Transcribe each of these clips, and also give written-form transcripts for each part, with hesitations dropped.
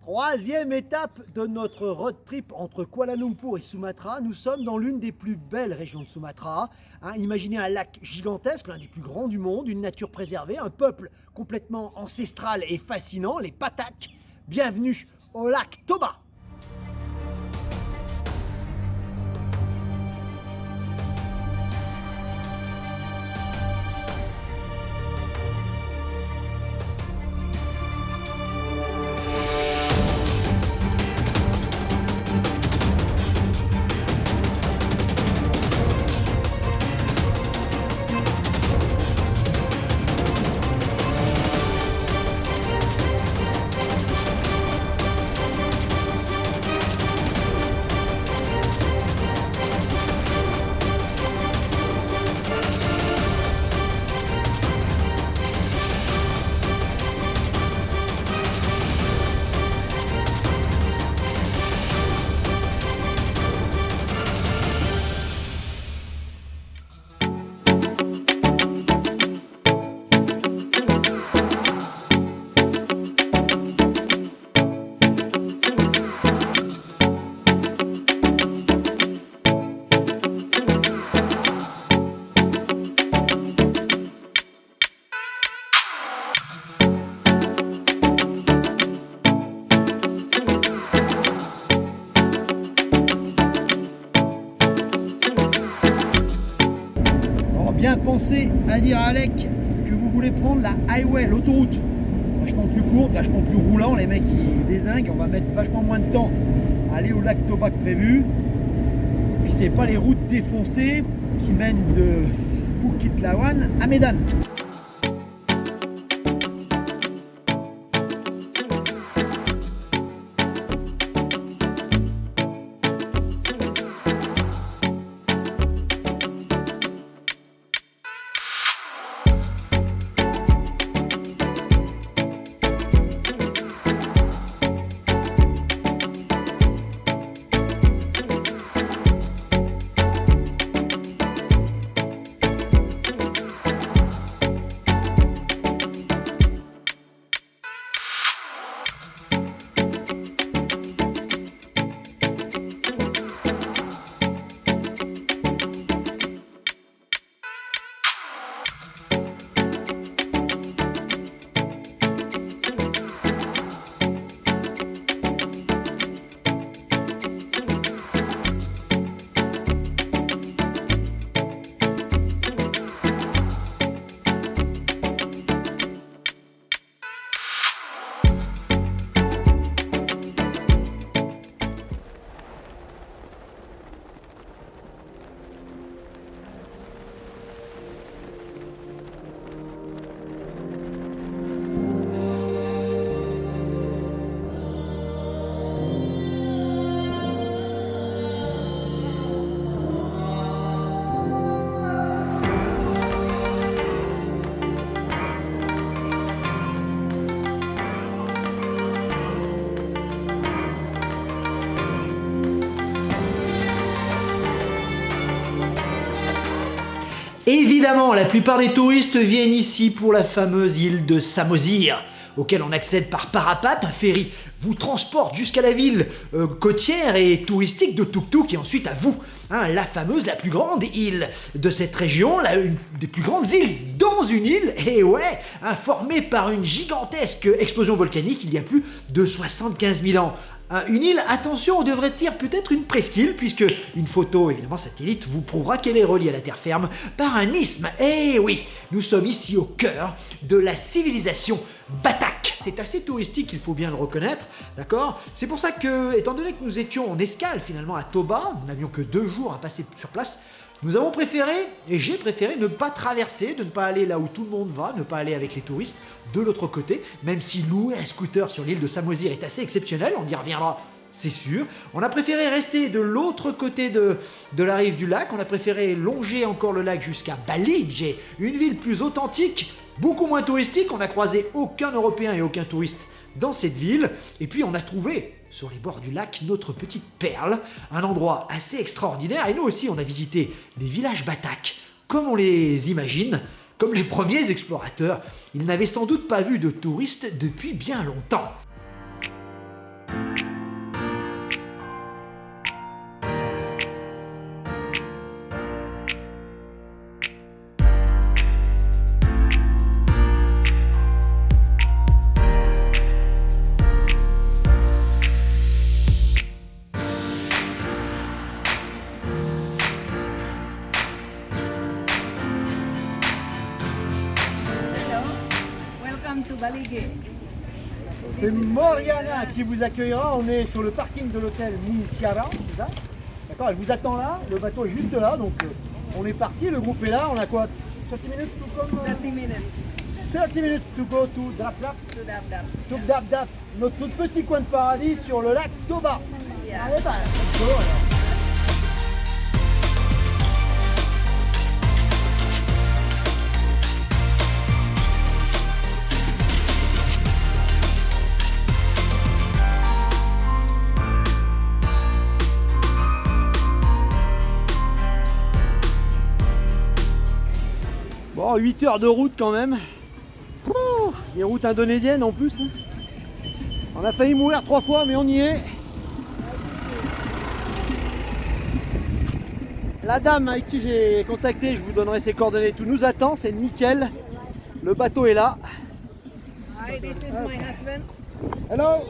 Troisième étape de notre road trip entre Kuala Lumpur et Sumatra. Nous sommes dans l'une des plus belles régions de Sumatra. Imaginez un lac gigantesque, l'un des plus grands du monde, une nature préservée, un peuple complètement ancestral et fascinant, les Batak. Bienvenue au lac Toba. Bien pensez à dire à Alec que vous voulez prendre la highway, l'autoroute. Vachement plus courte, vachement plus roulant, les mecs ils dézinguent, on va mettre vachement moins de temps à aller au lac Toba que prévu. Et puis c'est pas les routes défoncées qui mènent de Bukit Lawan à Medan. Évidemment, la plupart des touristes viennent ici pour la fameuse île de Samosir, auquel on accède par parapente. Un ferry vous transporte jusqu'à la ville côtière et touristique de Tuk Tuk et ensuite à vous. La fameuse, la plus grande île de cette région, une des plus grandes îles dans une île, et ouais, formée par une gigantesque explosion volcanique il y a plus de 75 000 ans. Une île, attention, on devrait dire peut-être une presqu'île, puisque une photo, évidemment satellite, vous prouvera qu'elle est reliée à la terre ferme par un isthme. Eh oui, nous sommes ici au cœur de la civilisation Batak. C'est assez touristique, il faut bien le reconnaître, d'accord? C'est pour ça que, étant donné que nous étions en escale finalement à Toba, nous n'avions que 2 jours à passer sur place, nous avons préféré, et j'ai préféré, ne pas traverser, de ne pas aller là où tout le monde va, ne pas aller avec les touristes de l'autre côté, même si louer un scooter sur l'île de Samosir est assez exceptionnel, on y reviendra, c'est sûr. On a préféré rester de l'autre côté de la rive du lac, on a préféré longer encore le lac jusqu'à Balige, une ville plus authentique, beaucoup moins touristique, on n'a croisé aucun Européen et aucun touriste dans cette ville, et puis on a trouvé sur les bords du lac notre petite perle, un endroit assez extraordinaire, et nous aussi on a visité des villages Batak, comme on les imagine, comme les premiers explorateurs. Ils n'avaient sans doute pas vu de touristes depuis bien longtemps. C'est Moriana qui vous accueillera. On est sur le parking de l'hôtel Minchiara, c'est ça? D'accord, elle vous attend là. Le bateau est juste là, donc on est parti. Le groupe est là. On a quoi? 30 minutes tout comme 30 minutes. 30 minutes to go to Dap Dap. To dab dab. Notre tout petit coin de paradis sur le lac Toba. Yeah. Allez, bah, let's go, alors. Bon, 8 heures de route quand même. Ouh, les routes indonésiennes en plus. On a failli mourir 3 fois, mais on y est. La dame avec qui j'ai contacté, je vous donnerai ses coordonnées, tout nous attend, c'est nickel. Le bateau est là. Hi, this is my husband. Hello.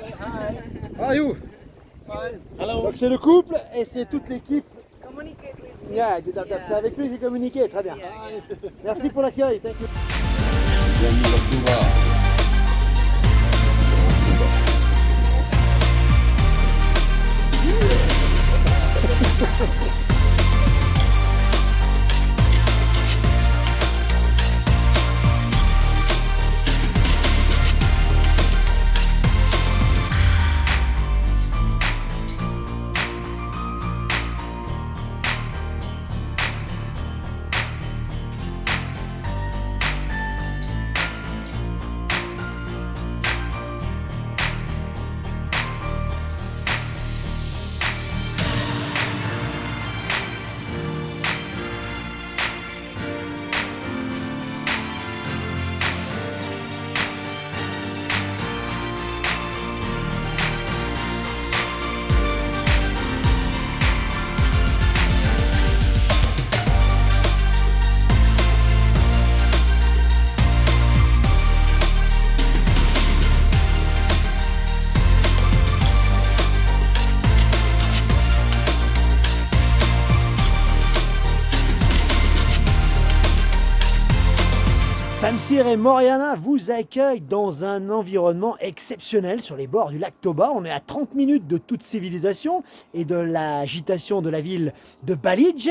How are you? Hello. Donc c'est le couple et c'est toute l'équipe. Communicate with me. Yeah, c'est avec lui que j'ai communiqué, très bien. Merci pour l'accueil. Thank you. Samsir et Moriana vous accueillent dans un environnement exceptionnel sur les bords du lac Toba. On est à 30 minutes de toute civilisation et de l'agitation de la ville de Balije.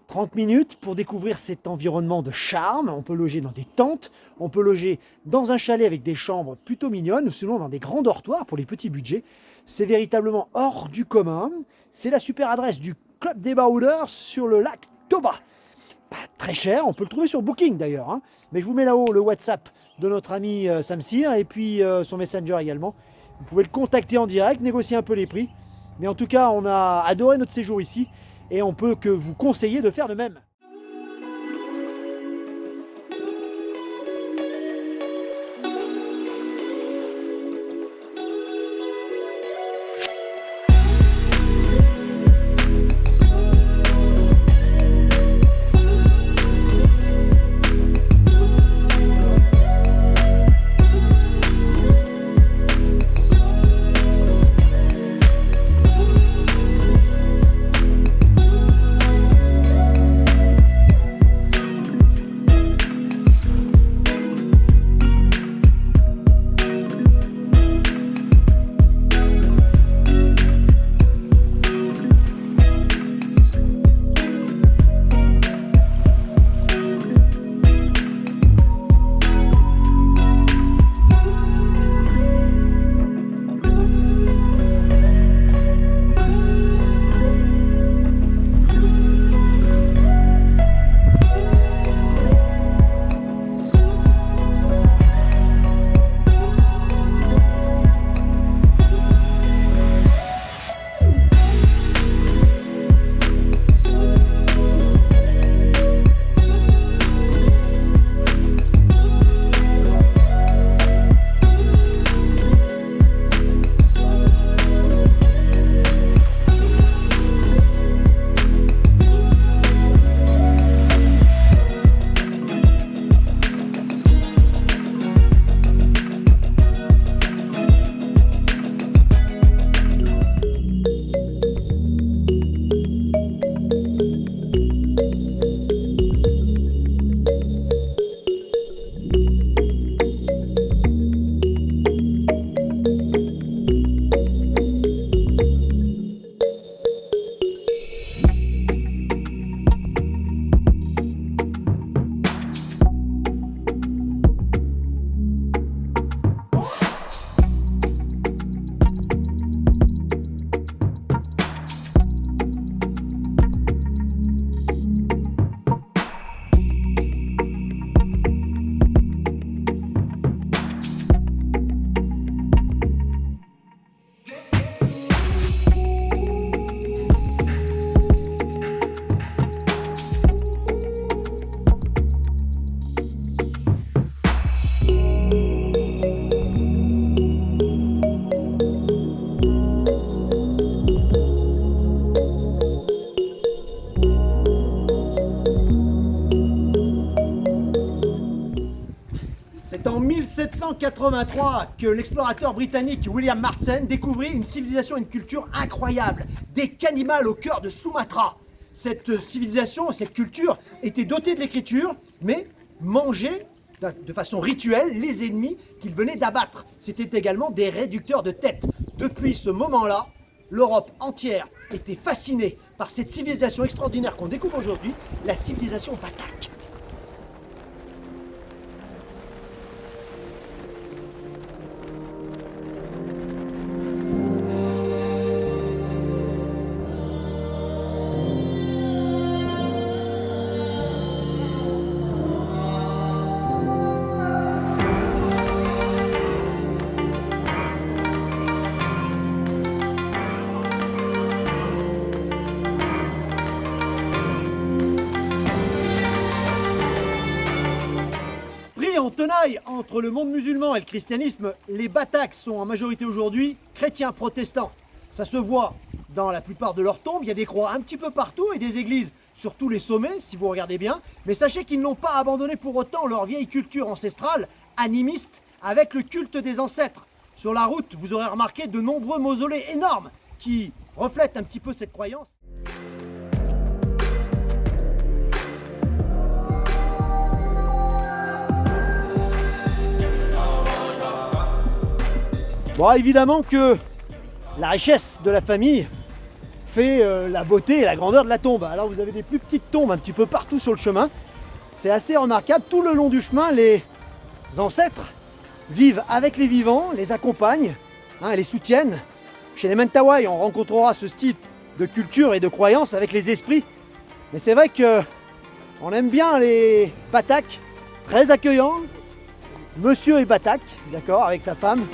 30 minutes pour découvrir cet environnement de charme. On peut loger dans des tentes, on peut loger dans un chalet avec des chambres plutôt mignonnes ou sinon dans des grands dortoirs pour les petits budgets. C'est véritablement hors du commun. C'est la super adresse du Club des Baroudeurs sur le lac Toba. Pas très cher, on peut le trouver sur Booking d'ailleurs, hein. Mais je vous mets là-haut le WhatsApp de notre ami Samsir et puis son Messenger également. Vous pouvez le contacter en direct, négocier un peu les prix. Mais en tout cas, on a adoré notre séjour ici et on peut que vous conseiller de faire de même. 1883 que l'explorateur britannique William Marsden découvrit une civilisation et une culture incroyable, des cannibales au cœur de Sumatra. Cette civilisation, cette culture était dotée de l'écriture, mais mangeait de façon rituelle les ennemis qu'ils venaient d'abattre. C'était également des réducteurs de tête. Depuis ce moment-là, l'Europe entière était fascinée par cette civilisation extraordinaire qu'on découvre aujourd'hui, la civilisation batak. En tenaille entre le monde musulman et le christianisme, les Bataks sont en majorité aujourd'hui chrétiens protestants. Ça se voit dans la plupart de leurs tombes, il y a des croix un petit peu partout et des églises sur tous les sommets, si vous regardez bien. Mais sachez qu'ils n'ont pas abandonné pour autant leur vieille culture ancestrale, animiste, avec le culte des ancêtres. Sur la route, vous aurez remarqué de nombreux mausolées énormes qui reflètent un petit peu cette croyance. Bon, évidemment que la richesse de la famille fait la beauté et la grandeur de la tombe. Alors vous avez des plus petites tombes un petit peu partout sur le chemin. C'est assez remarquable. Tout le long du chemin, les ancêtres vivent avec les vivants, les accompagnent, les soutiennent. Chez les Mentawai, on rencontrera ce style de culture et de croyance avec les esprits. Mais c'est vrai que on aime bien les Bataks, très accueillants. Monsieur est Batak, d'accord, avec sa femme.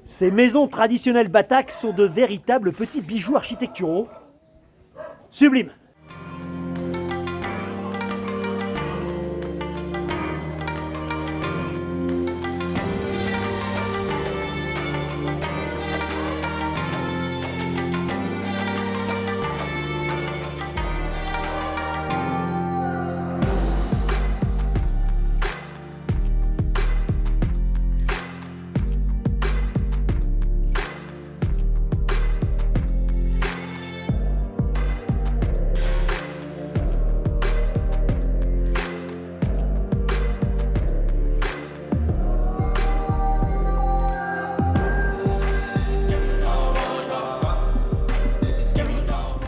Ces maisons traditionnelles Batak sont de véritables petits bijoux architecturaux sublimes.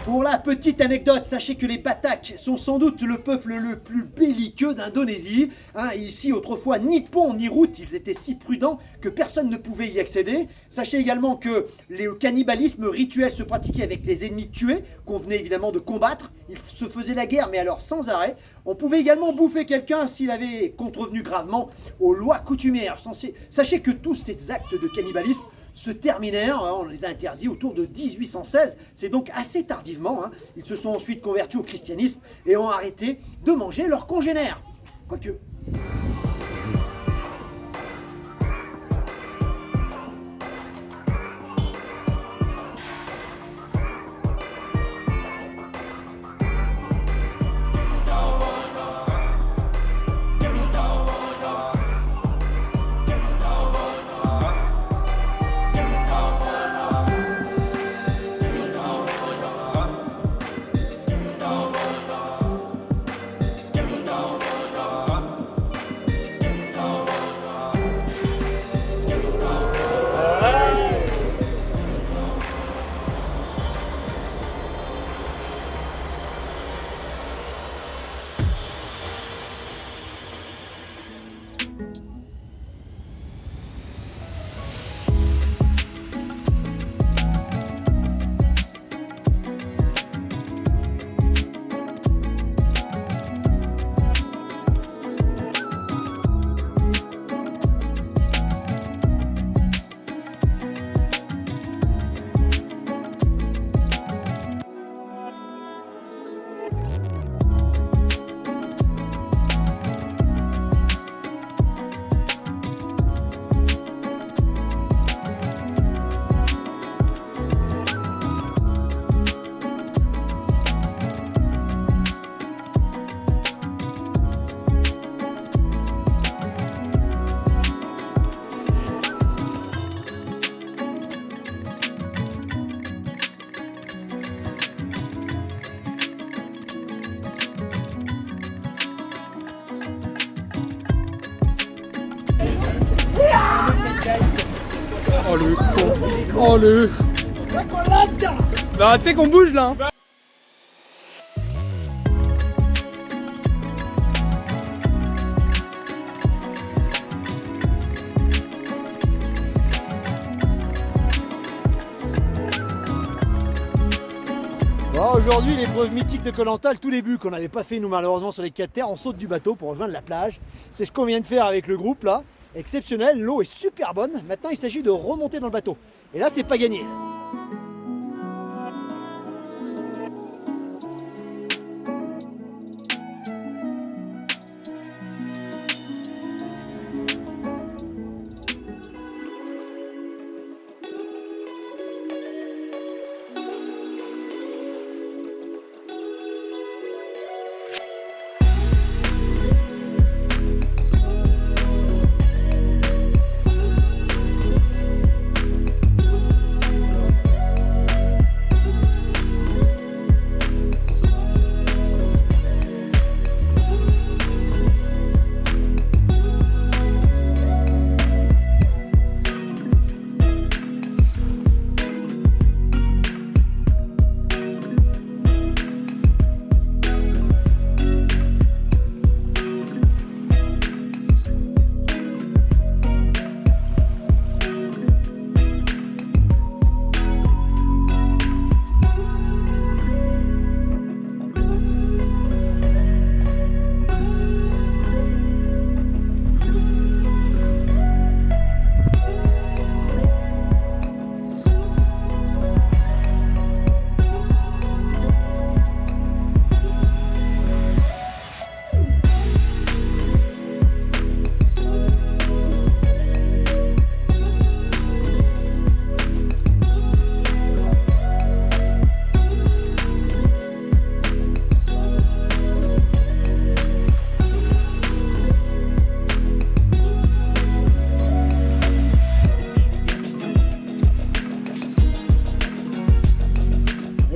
Pour la petite anecdote, sachez que les Bataks sont sans doute le peuple le plus belliqueux d'Indonésie. Ici, autrefois, ni pont ni route, ils étaient si prudents que personne ne pouvait y accéder. Sachez également que le cannibalisme rituel se pratiquait avec les ennemis tués, qu'on venait évidemment de combattre. Ils se faisaient la guerre, mais alors sans arrêt. On pouvait également bouffer quelqu'un s'il avait contrevenu gravement aux lois coutumières. Sachez que tous ces actes de cannibalisme se terminèrent, on les a interdits autour de 1816, c'est donc assez tardivement. Ils se sont ensuite convertis au christianisme et ont arrêté de manger leurs congénères. Quoique... Oh le con. Oh le... Bah tu sais qu'on bouge là hein. Bon, aujourd'hui, l'épreuve mythique de Koh Lanta, le tout début qu'on n'avait pas fait nous malheureusement sur les 4 terres, on saute du bateau pour rejoindre la plage. C'est ce qu'on vient de faire avec le groupe là. Exceptionnel, l'eau est super bonne. Maintenant, il s'agit de remonter dans le bateau. Et là, c'est pas gagné.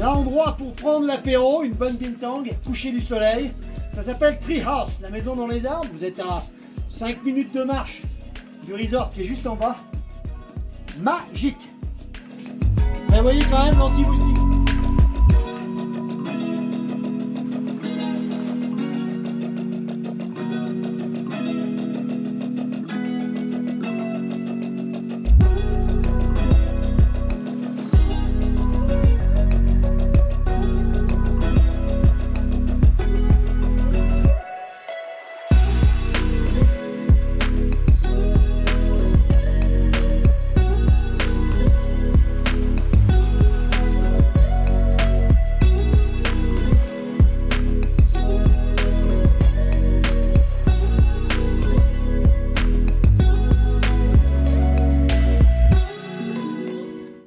L'endroit pour prendre l'apéro, une bonne bintang, coucher du soleil. Ça s'appelle Tree House, la maison dans les arbres. Vous êtes à 5 minutes de marche du resort qui est juste en bas. Magique. Prévoyez quand même l'anti-moustique.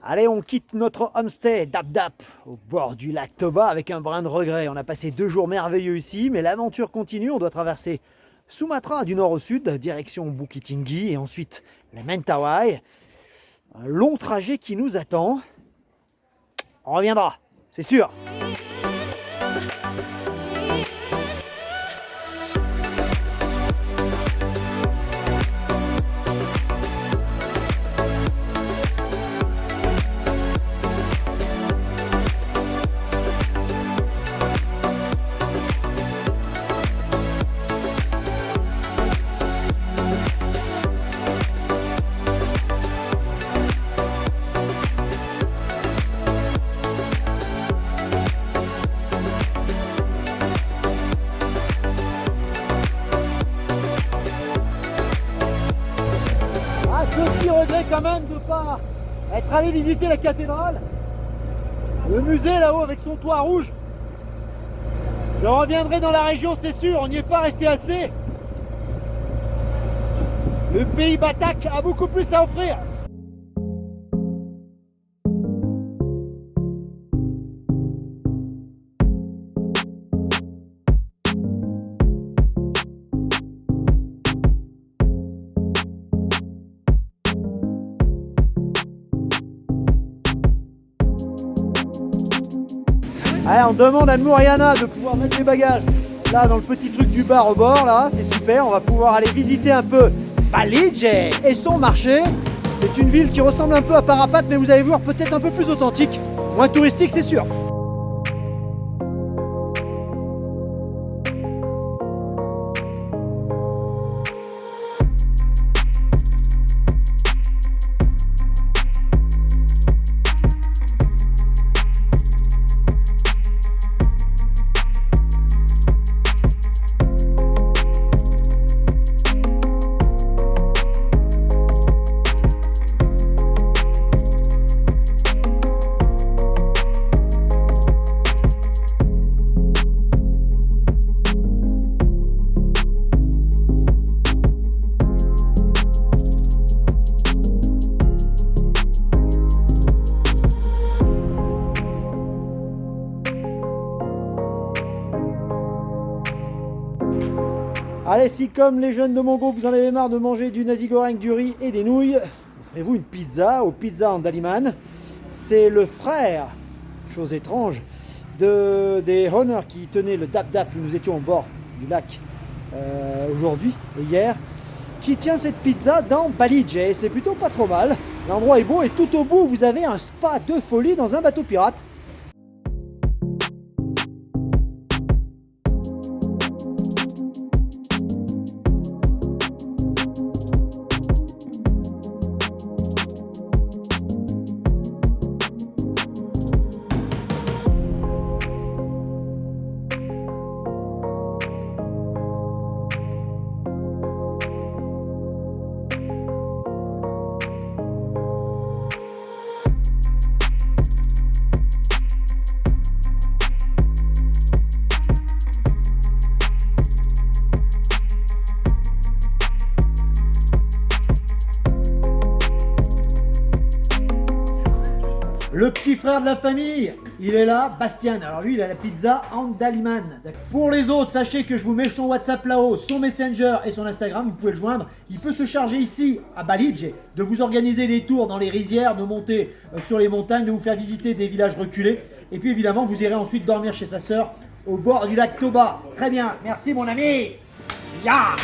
Allez, on quitte notre homestay Dap Dap au bord du lac Toba avec un brin de regret. On a passé 2 jours merveilleux ici, mais l'aventure continue. On doit traverser Sumatra du nord au sud, direction Bukit Tinggi et ensuite les Mentawai. Un long trajet qui nous attend. On reviendra, c'est sûr. Petit regret quand même de ne pas être allé visiter la cathédrale, le musée là-haut avec son toit rouge. Je reviendrai dans la région, c'est sûr, on n'y est pas resté assez. Le pays Batak a beaucoup plus à offrir. Allez, on demande à Mouriana de pouvoir mettre les bagages là dans le petit truc du bar au bord, là, c'est super. On va pouvoir aller visiter un peu Balije et son marché. C'est une ville qui ressemble un peu à Parapat, mais vous allez voir peut-être un peu plus authentique. Moins touristique, c'est sûr. Allez, si comme les jeunes de mon groupe, vous en avez marre de manger du nasi goreng, du riz et des nouilles, offrez-vous une pizza au Pizza Andaliman. C'est le frère, chose étrange, des Honor qui tenaient le Dap Dap où nous étions au bord du lac aujourd'hui et hier, qui tient cette pizza dans Balige. Et c'est plutôt pas trop mal. L'endroit est beau et tout au bout, vous avez un spa de folie dans un bateau pirate. Le petit frère de la famille, il est là, Bastien. Alors lui, il a la pizza Andaliman. Pour les autres, sachez que je vous mets son WhatsApp là-haut, son Messenger et son Instagram, vous pouvez le joindre. Il peut se charger ici, à Balige, de vous organiser des tours dans les rizières, de monter sur les montagnes, de vous faire visiter des villages reculés. Et puis évidemment, vous irez ensuite dormir chez sa sœur au bord du lac Toba. Très bien, merci mon ami. Ya